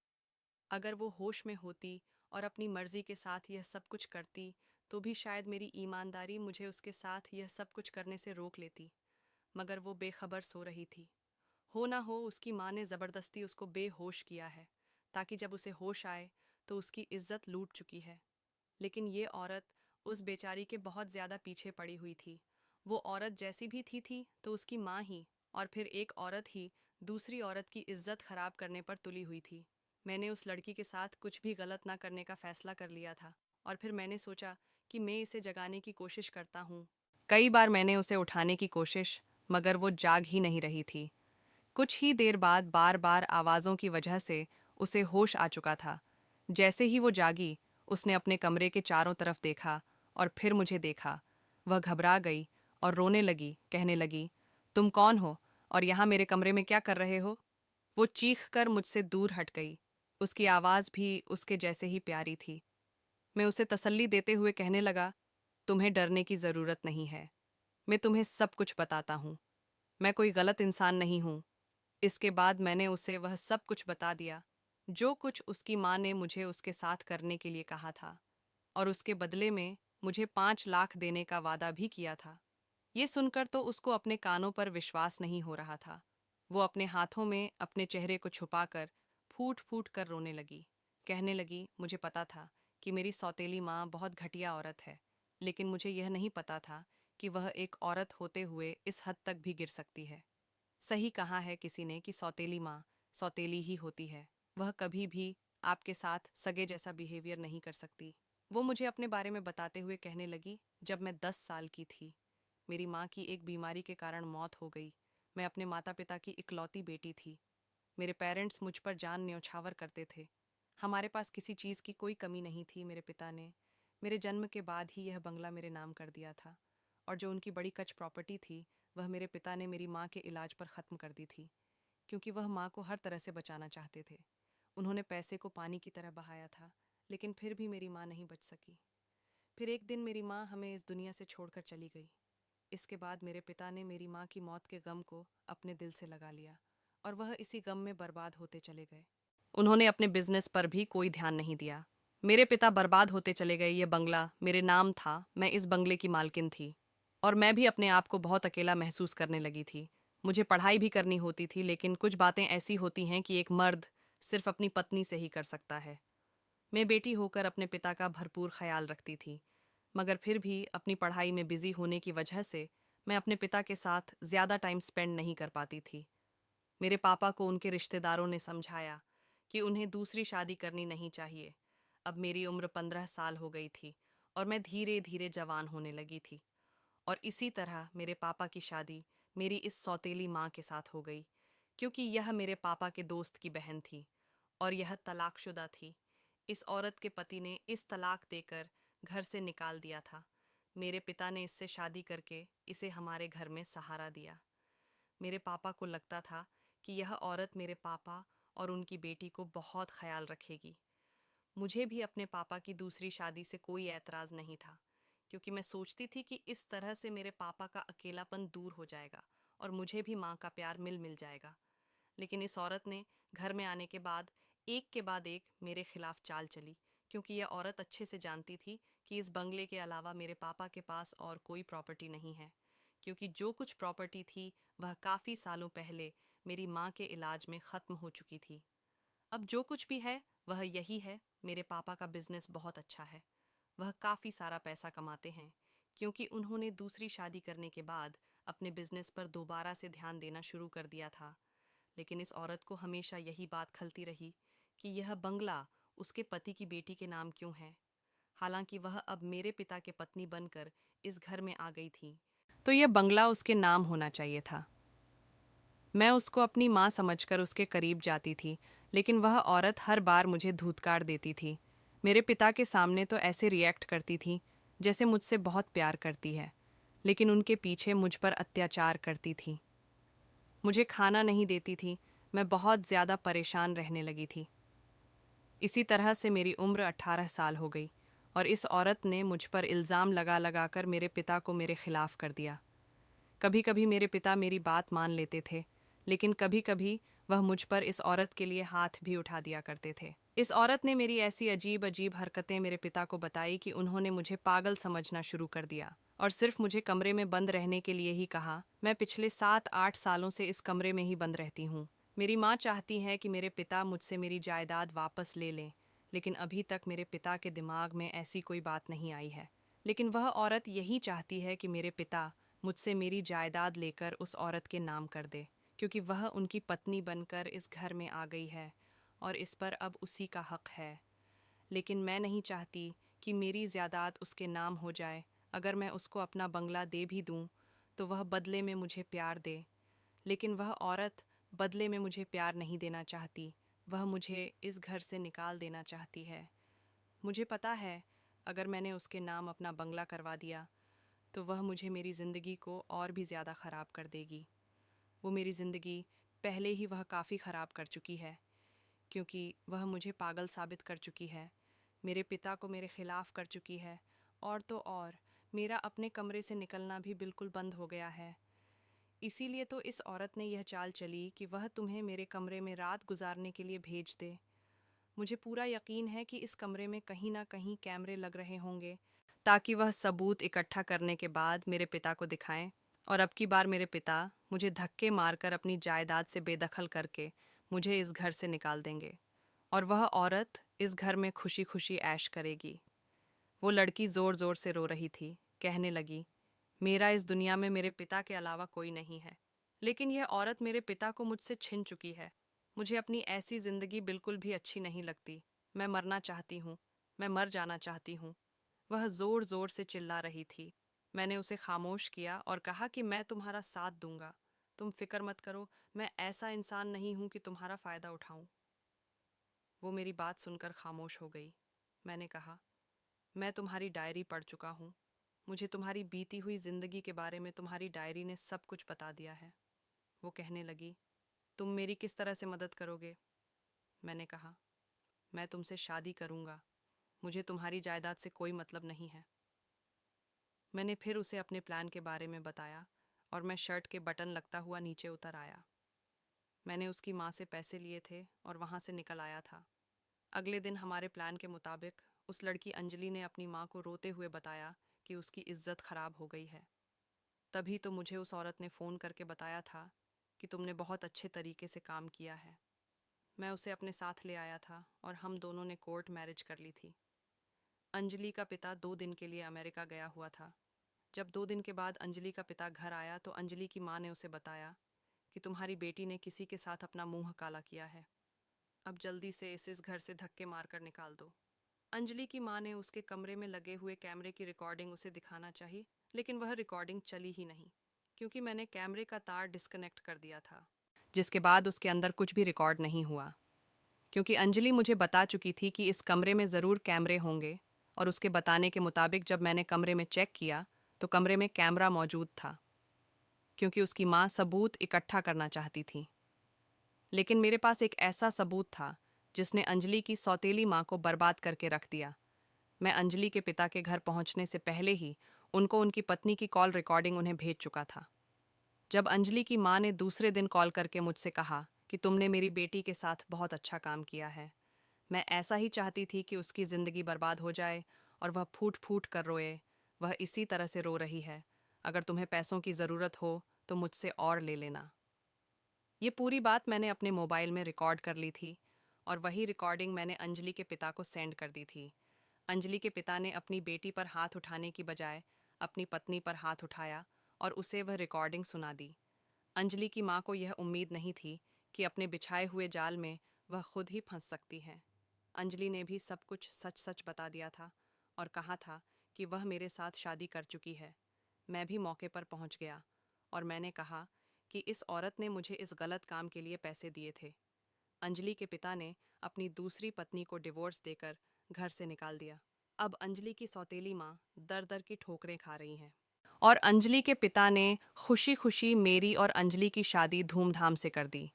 अगर वो होश में होती और अपनी मर्जी के साथ यह सब कुछ करती तो भी शायद मेरी ईमानदारी मुझे उसके साथ यह सब कुछ करने से रोक लेती। मगर वो बेखबर सो रही थी। हो ना हो उसकी माँ ने ज़बरदस्ती उसको बेहोश किया है, ताकि जब उसे होश आए तो उसकी इज्जत लूट चुकी है। लेकिन ये औरत उस बेचारी के बहुत ज़्यादा पीछे पड़ी हुई थी। वो औरत जैसी भी थी तो उसकी माँ ही, और फिर एक औरत ही दूसरी औरत की इज्जत खराब करने पर तुली हुई थी। मैंने उस लड़की के साथ कुछ भी गलत ना करने का फैसला कर लिया था, और फिर मैंने सोचा कि मैं इसे जगाने की कोशिश करता हूँ। कई बार मैंने उसे उठाने की कोशिश, मगर वो जाग ही नहीं रही थी। कुछ ही देर बाद बार बार आवाज़ों की वजह से उसे होश आ चुका था। जैसे ही वो जागी, उसने अपने कमरे के चारों तरफ देखा और फिर मुझे देखा। वह घबरा गई और रोने लगी, कहने लगी, तुम कौन हो और यहाँ मेरे कमरे में क्या कर रहे हो? वो चीख कर मुझसे दूर हट गई। उसकी आवाज़ भी उसके जैसे ही प्यारी थी। मैं उसे तसल्ली देते हुए कहने लगा, तुम्हें डरने की ज़रूरत नहीं है। मैं तुम्हें सब कुछ बताता हूँ। मैं कोई गलत इंसान नहीं हूँ। इसके बाद मैंने उसे वह सब कुछ बता दिया, जो कुछ उसकी माँ ने मुझे उसके साथ करने के लिए कहा था, और उसके बदले में मुझे 5 लाख देने का वादा भी किया था। ये सुनकर तो उसको अपने कानों पर विश्वास नहीं हो रहा था। वो अपने हाथों में अपने चेहरे को छुपाकर फूट फूट कर रोने लगी। कहने लगी, मुझे पता था कि मेरी सौतेली माँ बहुत घटिया औरत है, लेकिन मुझे यह नहीं पता था कि वह एक औरत होते हुए इस हद तक भी गिर सकती है। सही कहा है किसी ने कि सौतेली माँ सौतेली ही होती है। वह कभी भी आपके साथ सगे जैसा बिहेवियर नहीं कर सकती। वो मुझे अपने बारे में बताते हुए कहने लगी, जब मैं 10 साल की थी, मेरी माँ की एक बीमारी के कारण मौत हो गई। मैं अपने माता पिता की इकलौती बेटी थी। मेरे पेरेंट्स मुझ पर जान न्यौछावर करते थे। हमारे पास किसी चीज़ की कोई कमी नहीं थी। मेरे पिता ने मेरे जन्म के बाद ही यह बंगला मेरे नाम कर दिया था, और जो उनकी बड़ी कच प्रॉपर्टी थी वह मेरे पिता ने मेरी माँ के इलाज पर ख़त्म कर दी थी, क्योंकि वह माँ को हर तरह से बचाना चाहते थे। उन्होंने पैसे को पानी की तरह बहाया था, लेकिन फिर भी मेरी माँ नहीं बच सकी। फिर एक दिन मेरी माँ हमें इस दुनिया से छोड़कर चली गई। इसके बाद मेरे पिता ने मेरी माँ की मौत के गम को अपने दिल से लगा लिया, और वह इसी गम में बर्बाद होते चले गए। उन्होंने अपने बिजनेस पर भी कोई ध्यान नहीं दिया। मेरे पिता बर्बाद होते चले गए। ये बंगला मेरे नाम था, मैं इस बंगले की मालकिन थी, और मैं भी अपने आप को बहुत अकेला महसूस करने लगी थी। मुझे पढ़ाई भी करनी होती थी, लेकिन कुछ बातें ऐसी होती हैं कि एक मर्द सिर्फ अपनी पत्नी से ही कर सकता है। मैं बेटी होकर अपने पिता का भरपूर ख्याल रखती थी, मगर फिर भी अपनी पढ़ाई में बिजी होने की वजह से मैं अपने पिता के साथ ज़्यादा टाइम स्पेंड नहीं कर पाती थी। मेरे पापा को उनके रिश्तेदारों ने समझाया कि उन्हें दूसरी शादी करनी नहीं चाहिए। अब मेरी उम्र 15 साल हो गई थी और मैं धीरे धीरे जवान होने लगी थी, और इसी तरह मेरे पापा की शादी मेरी इस सौतेली माँ के साथ हो गई, क्योंकि यह मेरे पापा के दोस्त की बहन थी और यह तलाकशुदा थी। इस औरत के पति ने इस तलाक देकर घर से निकाल दिया था। मेरे पिता ने इससे शादी करके इसे हमारे घर में सहारा दिया। मेरे पापा को लगता था कि यह औरत मेरे पापा और उनकी बेटी को बहुत ख्याल रखेगी। मुझे भी अपने पापा की दूसरी शादी से कोई ऐतराज़ नहीं था, क्योंकि मैं सोचती थी कि इस तरह से मेरे पापा का अकेलापन दूर हो जाएगा और मुझे भी माँ का प्यार मिल मिल जाएगा। लेकिन इस औरत ने घर में आने के बाद एक के बाद एक मेरे खिलाफ चाल चली, क्योंकि यह औरत अच्छे से जानती थी कि इस बंगले के अलावा मेरे पापा के पास और कोई प्रॉपर्टी नहीं है, क्योंकि जो कुछ प्रॉपर्टी थी वह काफ़ी सालों पहले मेरी माँ के इलाज में ख़त्म हो चुकी थी। अब जो कुछ भी है वह यही है, मेरे पापा का बिजनेस बहुत अच्छा है। वह काफ़ी सारा पैसा कमाते हैं, क्योंकि उन्होंने दूसरी शादी करने के बाद अपने बिजनेस पर दोबारा से ध्यान देना शुरू कर दिया था। लेकिन इस औरत को हमेशा यही बात खलती रही कि यह बंगला उसके पति की बेटी के नाम क्यों है, हालांकि वह अब मेरे पिता के पत्नी बनकर इस घर में आ गई थी, तो यह बंगला उसके नाम होना चाहिए था। मैं उसको अपनी माँ समझकर उसके करीब जाती थी, लेकिन वह औरत हर बार मुझे धूतकार देती थी। मेरे पिता के सामने तो ऐसे रिएक्ट करती थी जैसे मुझसे बहुत प्यार करती है, लेकिन उनके पीछे मुझ पर अत्याचार करती थी। मुझे खाना नहीं देती थी। मैं बहुत ज़्यादा परेशान रहने लगी थी। इसी तरह से मेरी उम्र 18 साल हो गई और इस औरत ने मुझ पर इल्ज़ाम लगा लगा कर मेरे पिता को मेरे खिलाफ कर दिया। कभी कभी मेरे पिता मेरी बात मान लेते थे, लेकिन कभी कभी वह मुझ पर इस औरत के लिए हाथ भी उठा दिया करते थे। इस औरत ने मेरी ऐसी अजीब अजीब हरकतें मेरे पिता को बताई कि उन्होंने मुझे पागल समझना शुरू कर दिया और सिर्फ मुझे कमरे में बंद रहने के लिए ही कहा। मैं पिछले 7-8 सालों से इस कमरे में ही बंद रहती हूँ। मेरी माँ चाहती है कि मेरे पिता मुझसे मेरी जायदाद वापस ले लें, लेकिन अभी तक मेरे पिता के दिमाग में ऐसी कोई बात नहीं आई है। लेकिन वह औरत यही चाहती है कि मेरे पिता मुझसे मेरी जायदाद लेकर उस औरत के नाम कर दे, क्योंकि वह उनकी पत्नी बनकर इस घर में आ गई है और इस पर अब उसी का हक है। लेकिन मैं नहीं चाहती कि मेरी जायदाद उसके नाम हो जाए। अगर मैं उसको अपना बंगला दे भी दूं, तो वह बदले में मुझे प्यार दे। लेकिन वह औरत बदले में मुझे प्यार नहीं देना चाहती, वह मुझे इस घर से निकाल देना चाहती है। मुझे पता है, अगर मैंने उसके नाम अपना बंगला करवा दिया तो वह मुझे मेरी ज़िंदगी को और भी ज़्यादा ख़राब कर देगी। वो मेरी ज़िंदगी पहले ही वह काफ़ी ख़राब कर चुकी है, क्योंकि वह मुझे पागल साबित कर चुकी है, मेरे पिता को मेरे ख़िलाफ़ कर चुकी है, और तो और मेरा अपने कमरे से निकलना भी बिल्कुल बंद हो गया है। इसीलिए तो इस औरत ने यह चाल चली कि वह तुम्हें मेरे कमरे में रात गुजारने के लिए भेज दे। मुझे पूरा यकीन है कि इस कमरे में कहीं ना कहीं कैमरे लग रहे होंगे, ताकि वह सबूत इकट्ठा करने के बाद मेरे पिता को दिखाएं, और अब की बार मेरे पिता मुझे धक्के मारकर अपनी जायदाद से बेदखल करके मुझे इस घर से निकाल देंगे, और वह औरत इस घर में खुशी खुशी ऐश करेगी। वो लड़की ज़ोर ज़ोर से रो रही थी, कहने लगी, मेरा इस दुनिया में मेरे पिता के अलावा कोई नहीं है। लेकिन यह औरत मेरे पिता को मुझसे छिन चुकी है। मुझे अपनी ऐसी ज़िंदगी बिल्कुल भी अच्छी नहीं लगती। मैं मरना चाहती हूँ। मैं मर जाना चाहती हूँ। वह ज़ोर ज़ोर से चिल्ला रही थी। मैंने उसे खामोश किया और कहा कि मैं तुम्हारा साथ दूंगा। तुम फिक्र मत करो, मैं ऐसा इंसान नहीं हूँ कि तुम्हारा फ़ायदा उठाऊं। वो मेरी बात सुनकर खामोश हो गई। मैंने कहा, मैं तुम्हारी डायरी पढ़ चुका हूँ। मुझे तुम्हारी बीती हुई जिंदगी के बारे में तुम्हारी डायरी ने सब कुछ बता दिया है। वो कहने लगी, तुम मेरी किस तरह से मदद करोगे? मैंने कहा, मैं तुमसे शादी करूंगा। मुझे तुम्हारी जायदाद से कोई मतलब नहीं है। मैंने फिर उसे अपने प्लान के बारे में बताया और मैं शर्ट के बटन लगता हुआ नीचे उतर आया। मैंने उसकी माँ से पैसे लिए थे और वहाँ से निकल आया था। अगले दिन हमारे प्लान के मुताबिक उस लड़की अंजलि ने अपनी माँ को रोते हुए बताया कि उसकी इज्जत खराब हो गई है। तभी तो मुझे उस औरत ने फ़ोन करके बताया था कि तुमने बहुत अच्छे तरीके से काम किया है। मैं उसे अपने साथ ले आया था और हम दोनों ने कोर्ट मैरिज कर ली थी। अंजलि का पिता 2 दिन के लिए अमेरिका गया हुआ था। जब 2 दिन के बाद अंजलि का पिता घर आया तो अंजलि की माँ ने उसे बताया कि तुम्हारी बेटी ने किसी के साथ अपना मुंह काला किया है। अब जल्दी से इस घर से धक्के मारकर निकाल दो। अंजलि की माँ ने उसके कमरे में लगे हुए कैमरे की रिकॉर्डिंग उसे दिखाना चाहिए, लेकिन वह रिकॉर्डिंग चली ही नहीं, क्योंकि मैंने कैमरे का तार डिस्कनेक्ट कर दिया था, जिसके बाद उसके अंदर कुछ भी रिकॉर्ड नहीं हुआ। क्योंकि अंजलि मुझे बता चुकी थी कि इस कमरे में ज़रूर कैमरे होंगे, और उसके बताने के मुताबिक जब मैंने कमरे में चेक किया तो कमरे में कैमरा मौजूद था, क्योंकि उसकी माँ सबूत इकट्ठा करना चाहती थी। लेकिन मेरे पास एक ऐसा सबूत था जिसने अंजलि की सौतेली माँ को बर्बाद करके रख दिया। मैं अंजलि के पिता के घर पहुंचने से पहले ही उनको उनकी पत्नी की कॉल रिकॉर्डिंग उन्हें भेज चुका था। जब अंजलि की माँ ने दूसरे दिन कॉल करके मुझसे कहा कि तुमने मेरी बेटी के साथ बहुत अच्छा काम किया है, मैं ऐसा ही चाहती थी कि उसकी ज़िंदगी बर्बाद हो जाए और वह फूट फूट कर रोए। वह इसी तरह से रो रही है। अगर तुम्हें पैसों की ज़रूरत हो तो मुझसे और ले लेना। ये पूरी बात मैंने अपने मोबाइल में रिकॉर्ड कर ली थी और वही रिकॉर्डिंग मैंने अंजलि के पिता को सेंड कर दी थी। अंजलि के पिता ने अपनी बेटी पर हाथ उठाने की बजाय अपनी पत्नी पर हाथ उठाया और उसे वह रिकॉर्डिंग सुना दी। अंजलि की माँ को यह उम्मीद नहीं थी कि अपने बिछाए हुए जाल में वह खुद ही फंस सकती है। अंजलि ने भी सब कुछ सच सच बता दिया था और कहा था कि वह मेरे साथ शादी कर चुकी है। मैं भी मौके पर पहुंच गया और मैंने कहा कि इस औरत ने मुझे इस गलत काम के लिए पैसे दिए थे। अंजलि के पिता ने अपनी दूसरी पत्नी को डिवोर्स देकर घर से निकाल दिया। अब अंजलि की सौतेली माँ दर दर की ठोकरें खा रही हैं और अंजलि के पिता ने खुशी खुशी मेरी और अंजलि की शादी धूमधाम से कर दी।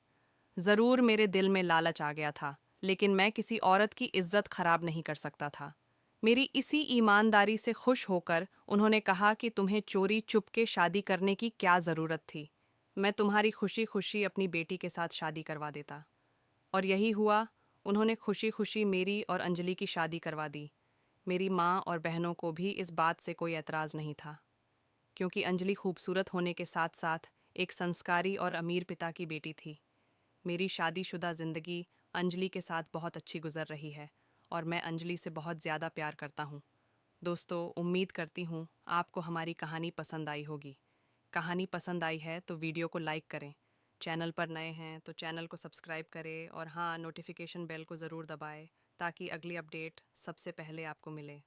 ज़रूर मेरे दिल में लालच आ गया था, लेकिन मैं किसी औरत की इज्जत खराब नहीं कर सकता था। मेरी इसी ईमानदारी से खुश होकर उन्होंने कहा कि तुम्हें चोरी चुपके शादी करने की क्या ज़रूरत थी। मैं तुम्हारी खुशी खुशी अपनी बेटी के साथ शादी करवा देता। और यही हुआ। उन्होंने खुशी खुशी मेरी और अंजलि की शादी करवा दी। मेरी माँ और बहनों को भी इस बात से कोई एतराज़ नहीं था, क्योंकि अंजलि खूबसूरत होने के साथ साथ एक संस्कारी और अमीर पिता की बेटी थी। मेरी शादीशुदा ज़िंदगी अंजलि के साथ बहुत अच्छी गुजर रही है और मैं अंजलि से बहुत ज़्यादा प्यार करता हूँ। दोस्तों, उम्मीद करती हूँ आपको हमारी कहानी पसंद आई होगी। कहानी पसंद आई है तो वीडियो को लाइक करें। चैनल पर नए हैं तो चैनल को सब्सक्राइब करें और हाँ, नोटिफिकेशन बेल को ज़रूर दबाएं ताकि अगली अपडेट सबसे पहले आपको मिले।